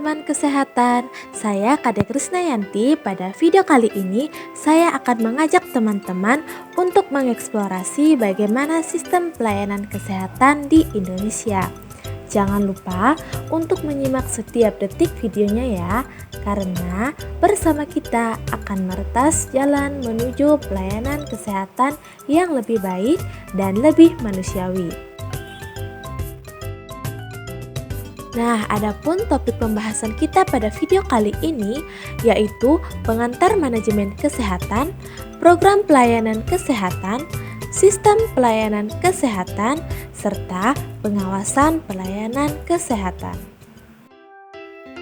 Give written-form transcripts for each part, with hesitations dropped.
teman-teman kesehatan, saya Kadek Krisnayanti. Pada video kali ini, saya akan mengajak teman-teman untuk mengeksplorasi bagaimana sistem pelayanan kesehatan di Indonesia. Jangan lupa untuk menyimak setiap detik videonya ya, karena bersama kita akan meretas jalan menuju pelayanan kesehatan yang lebih baik dan lebih manusiawi. Nah, adapun topik pembahasan kita pada video kali ini yaitu pengantar manajemen kesehatan, program pelayanan kesehatan, sistem pelayanan kesehatan, serta pengawasan pelayanan kesehatan.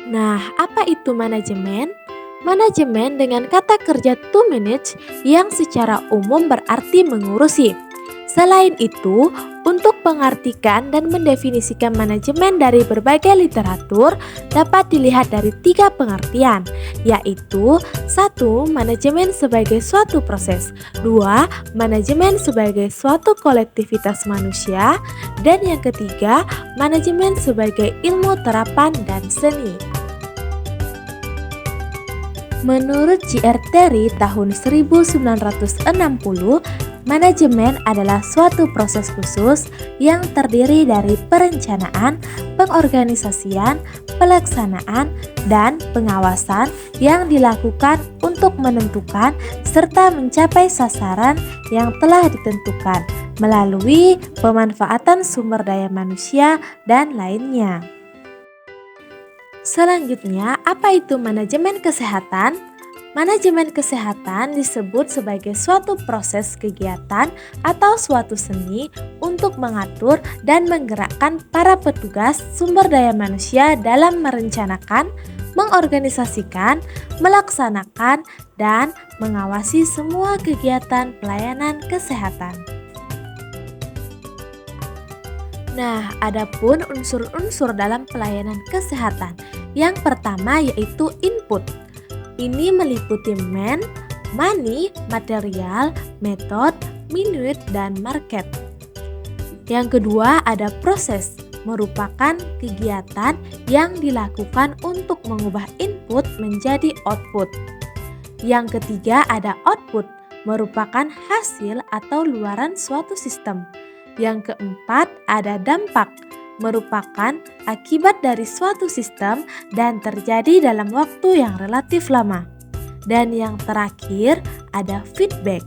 Nah, apa itu manajemen? Manajemen dengan kata kerja to manage yang secara umum berarti mengurusi. Selain itu, untuk mengartikan dan mendefinisikan manajemen dari berbagai literatur dapat dilihat dari 3 pengertian, yaitu 1. Manajemen sebagai suatu proses, 2. Manajemen sebagai suatu kolektivitas manusia, dan yang ketiga, manajemen sebagai ilmu terapan dan seni. Menurut J.R. Terry tahun 1960, manajemen adalah suatu proses khusus yang terdiri dari perencanaan, pengorganisasian, pelaksanaan, dan pengawasan yang dilakukan untuk menentukan serta mencapai sasaran yang telah ditentukan melalui pemanfaatan sumber daya manusia dan lainnya. Selanjutnya, apa itu manajemen kesehatan? Manajemen kesehatan disebut sebagai suatu proses kegiatan atau suatu seni untuk mengatur dan menggerakkan para petugas sumber daya manusia dalam merencanakan, mengorganisasikan, melaksanakan, dan mengawasi semua kegiatan pelayanan kesehatan. Nah, adapun unsur-unsur dalam pelayanan kesehatan. Yang pertama yaitu input. Ini meliputi money, material, method, minute, dan market. Yang kedua ada proses, merupakan kegiatan yang dilakukan untuk mengubah input menjadi output. Yang ketiga ada output, merupakan hasil atau luaran suatu sistem. Yang keempat ada dampak, merupakan akibat dari suatu sistem dan terjadi dalam waktu yang relatif lama. Dan yang terakhir ada feedback,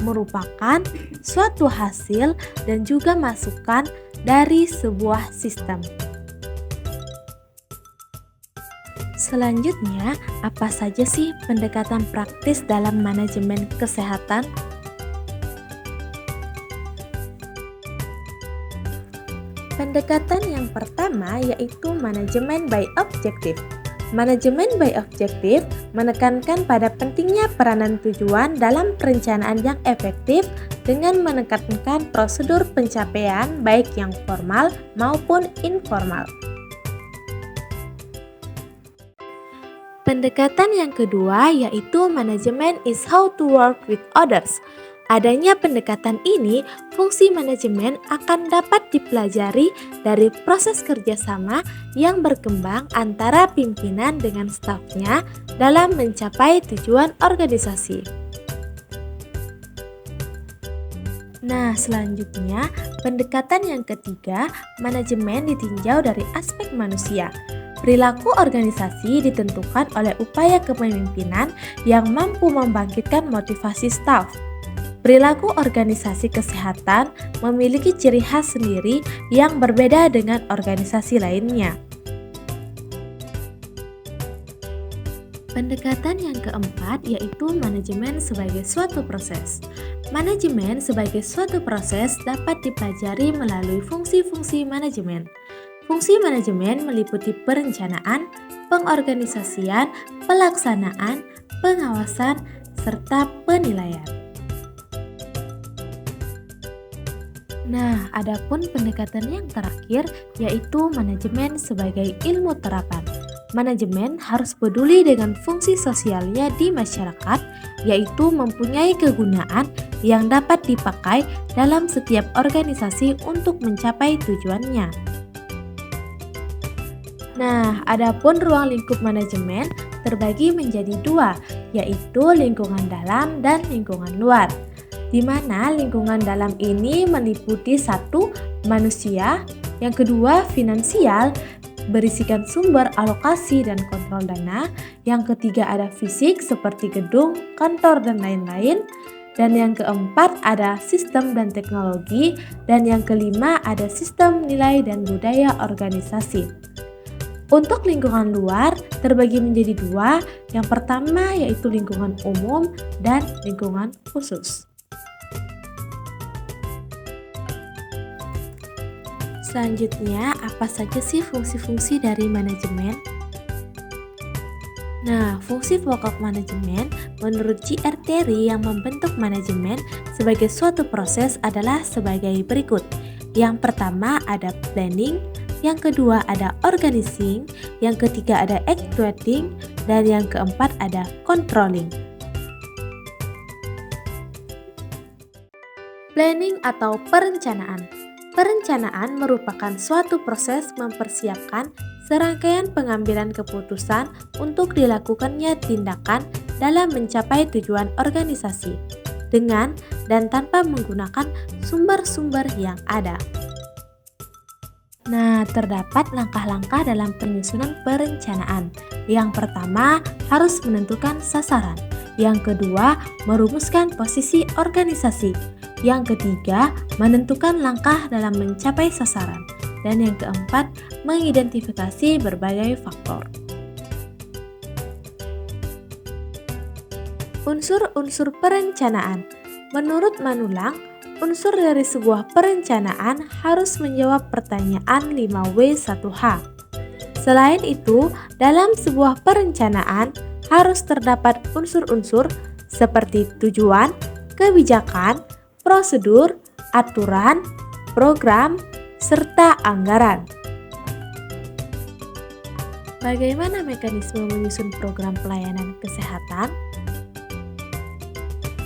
merupakan suatu hasil dan juga masukan dari sebuah sistem. Selanjutnya, apa saja sih pendekatan praktis dalam manajemen kesehatan? Pendekatan yang pertama yaitu manajemen by objective. Manajemen by objective menekankan pada pentingnya peranan tujuan dalam perencanaan yang efektif dengan menekankan prosedur pencapaian baik yang formal maupun informal. Pendekatan yang kedua yaitu manajemen is how to work with others. Adanya pendekatan ini, fungsi manajemen akan dapat dipelajari dari proses kerjasama yang berkembang antara pimpinan dengan stafnya dalam mencapai tujuan organisasi. Nah, selanjutnya, pendekatan yang ketiga, manajemen ditinjau dari aspek manusia. Perilaku organisasi ditentukan oleh upaya kepemimpinan yang mampu membangkitkan motivasi staf. Perilaku organisasi kesehatan memiliki ciri khas sendiri yang berbeda dengan organisasi lainnya. Pendekatan yang keempat yaitu manajemen sebagai suatu proses. Manajemen sebagai suatu proses dapat dipelajari melalui fungsi-fungsi manajemen. Fungsi manajemen meliputi perencanaan, pengorganisasian, pelaksanaan, pengawasan, serta penilaian. Nah, adapun pendekatan yang terakhir yaitu manajemen sebagai ilmu terapan. Manajemen harus peduli dengan fungsi sosialnya di masyarakat, yaitu mempunyai kegunaan yang dapat dipakai dalam setiap organisasi untuk mencapai tujuannya. Nah, adapun ruang lingkup manajemen terbagi menjadi dua, yaitu lingkungan dalam dan lingkungan luar. Di mana lingkungan dalam ini meliputi satu, manusia, yang kedua, finansial, berisikan sumber alokasi dan kontrol dana, yang ketiga ada fisik seperti gedung, kantor, dan lain-lain, dan yang keempat ada sistem dan teknologi, dan yang kelima ada sistem nilai dan budaya organisasi. Untuk lingkungan luar terbagi menjadi dua, yang pertama yaitu lingkungan umum dan lingkungan khusus. Selanjutnya, apa saja sih fungsi-fungsi dari manajemen? Nah, fungsi pokok manajemen menurut J.R. Terry yang membentuk manajemen sebagai suatu proses adalah sebagai berikut. Yang pertama ada planning, yang kedua ada organizing, yang ketiga ada actuating, dan yang keempat ada controlling. Planning atau perencanaan. Perencanaan merupakan suatu proses mempersiapkan serangkaian pengambilan keputusan untuk dilakukannya tindakan dalam mencapai tujuan organisasi dengan dan tanpa menggunakan sumber-sumber yang ada. Nah, terdapat langkah-langkah dalam penyusunan perencanaan. Yang pertama, harus menentukan sasaran. Yang kedua, merumuskan posisi organisasi. Yang ketiga, menentukan langkah dalam mencapai sasaran. Dan yang keempat, mengidentifikasi berbagai faktor. Unsur-unsur perencanaan. Menurut Manulang, unsur dari sebuah perencanaan harus menjawab pertanyaan 5W1H. Selain itu, dalam sebuah perencanaan harus terdapat unsur-unsur seperti tujuan, kebijakan, prosedur, aturan, program, serta anggaran. Bagaimana mekanisme menyusun program pelayanan kesehatan?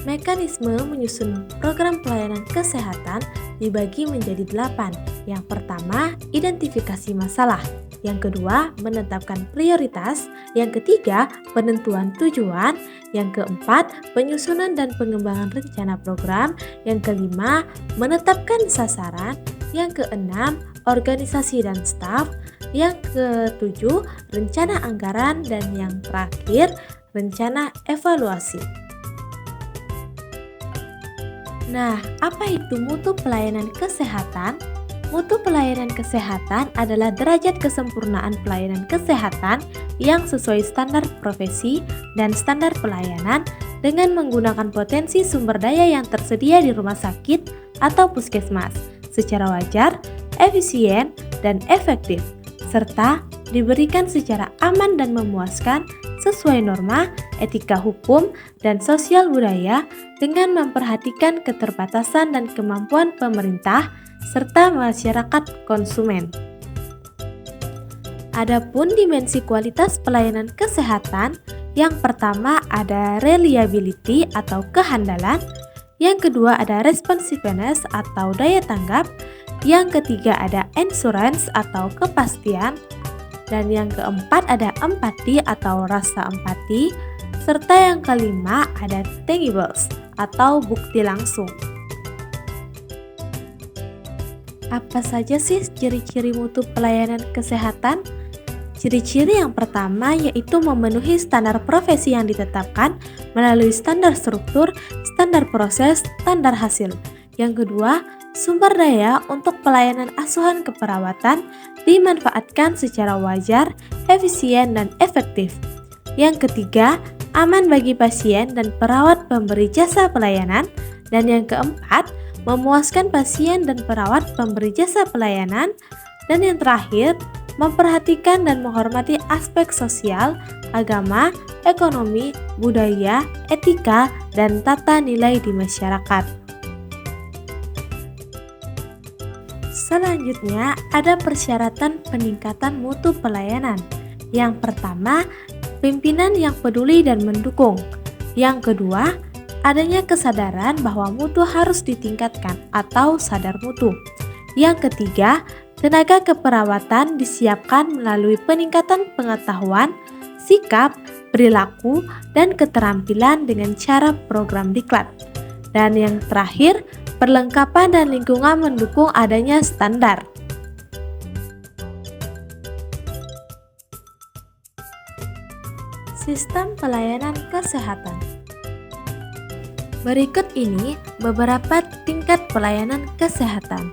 Mekanisme menyusun program pelayanan kesehatan dibagi menjadi 8. Yang pertama, identifikasi masalah. Yang kedua, menetapkan prioritas. Yang ketiga, penentuan tujuan. Yang keempat, penyusunan dan pengembangan rencana program. Yang kelima, menetapkan sasaran. Yang keenam, organisasi dan staf. Yang ketujuh, rencana anggaran. Dan yang terakhir, rencana evaluasi. Nah, apa itu mutu pelayanan kesehatan? Mutu pelayanan kesehatan adalah derajat kesempurnaan pelayanan kesehatan yang sesuai standar profesi dan standar pelayanan dengan menggunakan potensi sumber daya yang tersedia di rumah sakit atau puskesmas secara wajar, efisien, dan efektif, serta diberikan secara aman dan memuaskan sesuai norma, etika hukum, dan sosial budaya dengan memperhatikan keterbatasan dan kemampuan pemerintah serta masyarakat konsumen. Adapun dimensi kualitas pelayanan kesehatan, yang pertama ada reliability atau kehandalan, yang kedua ada responsiveness atau daya tanggap, yang ketiga ada endurance atau kepastian, dan yang keempat ada empati atau rasa empati, serta yang kelima ada tangibles atau bukti langsung. Apa saja sih ciri-ciri mutu pelayanan kesehatan? Ciri-ciri yang pertama yaitu memenuhi standar profesi yang ditetapkan melalui standar struktur, standar proses, standar hasil. Yang kedua, sumber daya untuk pelayanan asuhan keperawatan dimanfaatkan secara wajar, efisien, dan efektif. Yang ketiga, aman bagi pasien dan perawat pemberi jasa pelayanan. Dan yang keempat, memuaskan pasien dan perawat pemberi jasa pelayanan. Dan yang terakhir, memperhatikan dan menghormati aspek sosial, agama, ekonomi, budaya, etika, dan tata nilai di masyarakat. Selanjutnya, ada persyaratan peningkatan mutu pelayanan. Yang pertama, pimpinan yang peduli dan mendukung. Yang kedua, adanya kesadaran bahwa mutu harus ditingkatkan atau sadar mutu. Yang ketiga, Tenaga keperawatan disiapkan melalui peningkatan pengetahuan, sikap, perilaku, dan keterampilan dengan cara program diklat. Dan yang terakhir, perlengkapan dan lingkungan mendukung adanya standar. Sistem pelayanan kesehatan. Berikut ini beberapa tingkat pelayanan kesehatan.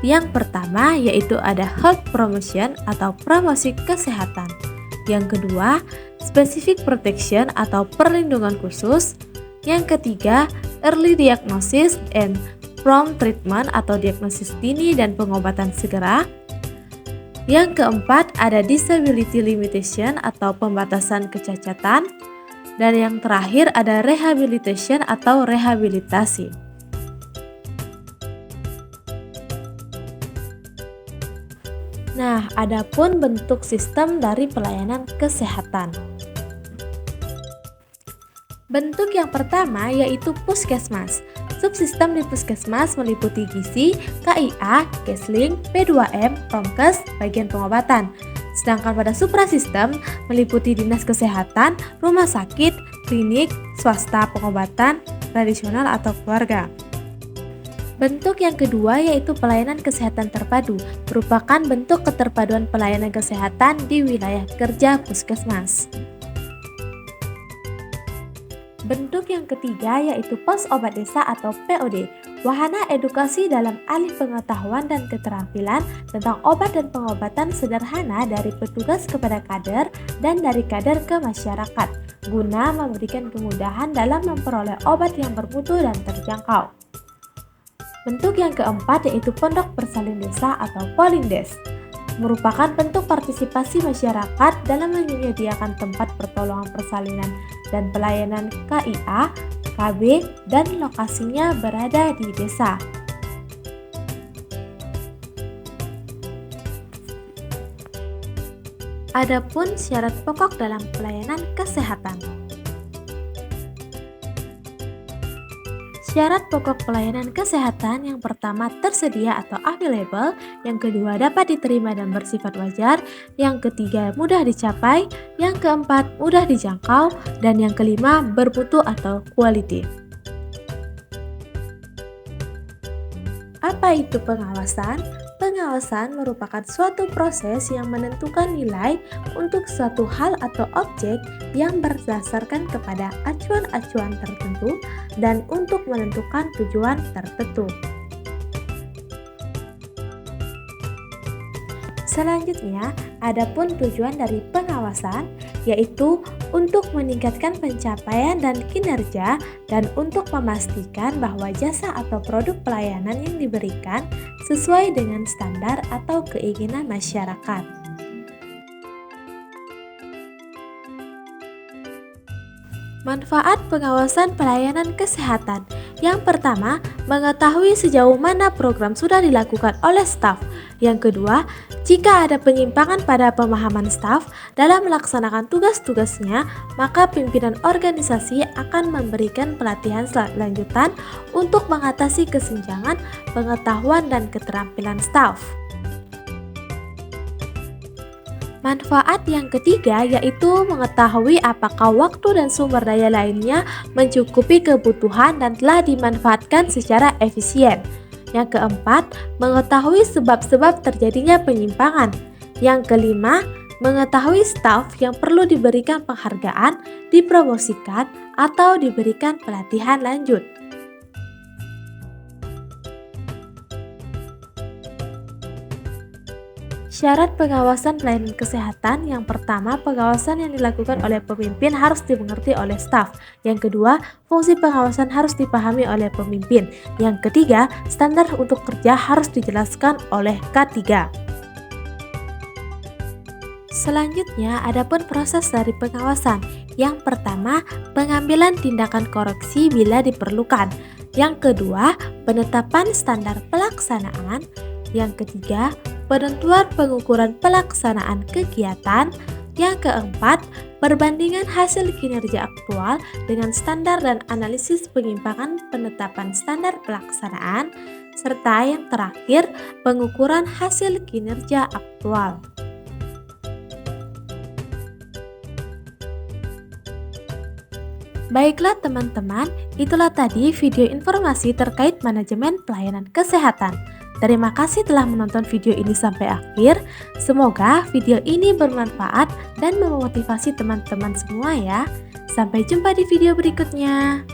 Yang pertama yaitu ada health promotion atau promosi kesehatan. Yang kedua, specific protection atau perlindungan khusus. Yang ketiga, early diagnosis and prompt treatment atau diagnosis dini dan pengobatan segera. Yang keempat, ada disability limitation atau pembatasan kecacatan. Dan yang terakhir ada rehabilitation atau rehabilitasi. Nah, adapun bentuk sistem dari pelayanan kesehatan. Bentuk yang pertama yaitu puskesmas. Subsistem di puskesmas meliputi gizi, KIA, Kesling, P2M, Promkes, bagian pengobatan. Sedangkan pada suprasistem meliputi dinas kesehatan, rumah sakit, klinik, swasta pengobatan, tradisional atau keluarga. Bentuk yang kedua yaitu pelayanan kesehatan terpadu, merupakan bentuk keterpaduan pelayanan kesehatan di wilayah kerja puskesmas. Bentuk yang ketiga yaitu pos obat desa atau POD, wahana edukasi dalam alih pengetahuan dan keterampilan tentang obat dan pengobatan sederhana dari petugas kepada kader dan dari kader ke masyarakat, guna memberikan kemudahan dalam memperoleh obat yang bermutu dan terjangkau. Bentuk yang keempat yaitu pondok persalin desa atau Polindes, merupakan bentuk partisipasi masyarakat dalam menyediakan tempat pertolongan persalinan dan pelayanan KIA, KB, dan lokasinya berada di desa. Adapun syarat pokok dalam pelayanan kesehatan. Syarat pokok pelayanan kesehatan yang pertama tersedia atau available, yang kedua dapat diterima dan bersifat wajar, yang ketiga mudah dicapai, yang keempat mudah dijangkau, dan yang kelima bermutu atau quality. Apa itu pengawasan? Pengawasan merupakan suatu proses yang menentukan nilai untuk suatu hal atau objek yang berdasarkan kepada acuan-acuan tertentu dan untuk menentukan tujuan tertentu. Selanjutnya, adapun tujuan dari pengawasan yaitu untuk meningkatkan pencapaian dan kinerja dan untuk memastikan bahwa jasa atau produk pelayanan yang diberikan sesuai dengan standar atau keinginan masyarakat. Manfaat pengawasan pelayanan kesehatan. Yang pertama, mengetahui sejauh mana program sudah dilakukan oleh staf. Yang kedua, jika ada penyimpangan pada pemahaman staf dalam melaksanakan tugas-tugasnya, maka pimpinan organisasi akan memberikan pelatihan lanjutan untuk mengatasi kesenjangan pengetahuan dan keterampilan staf. Manfaat yang ketiga yaitu mengetahui apakah waktu dan sumber daya lainnya mencukupi kebutuhan dan telah dimanfaatkan secara efisien. Yang keempat, mengetahui sebab-sebab terjadinya penyimpangan. Yang kelima, mengetahui staf yang perlu diberikan penghargaan, dipromosikan, atau diberikan pelatihan lanjut. Syarat pengawasan pelayanan kesehatan. Yang pertama, pengawasan yang dilakukan oleh pemimpin harus dimengerti oleh staf. Yang kedua, fungsi pengawasan harus dipahami oleh pemimpin. Yang ketiga, standar untuk kerja harus dijelaskan oleh K3. Selanjutnya, adapun proses dari pengawasan. Yang pertama, pengambilan tindakan koreksi bila diperlukan. Yang kedua, penetapan standar pelaksanaan. Yang ketiga, penentuan pengukuran pelaksanaan kegiatan. Yang keempat, perbandingan hasil kinerja aktual dengan standar dan analisis penyimpangan penetapan standar pelaksanaan. serta yang terakhir, pengukuran hasil kinerja aktual. Baiklah teman-teman, itulah tadi video informasi terkait manajemen pelayanan kesehatan. Terima kasih telah menonton video ini sampai akhir. Semoga video ini bermanfaat dan memotivasi teman-teman semua ya. Sampai jumpa di video berikutnya.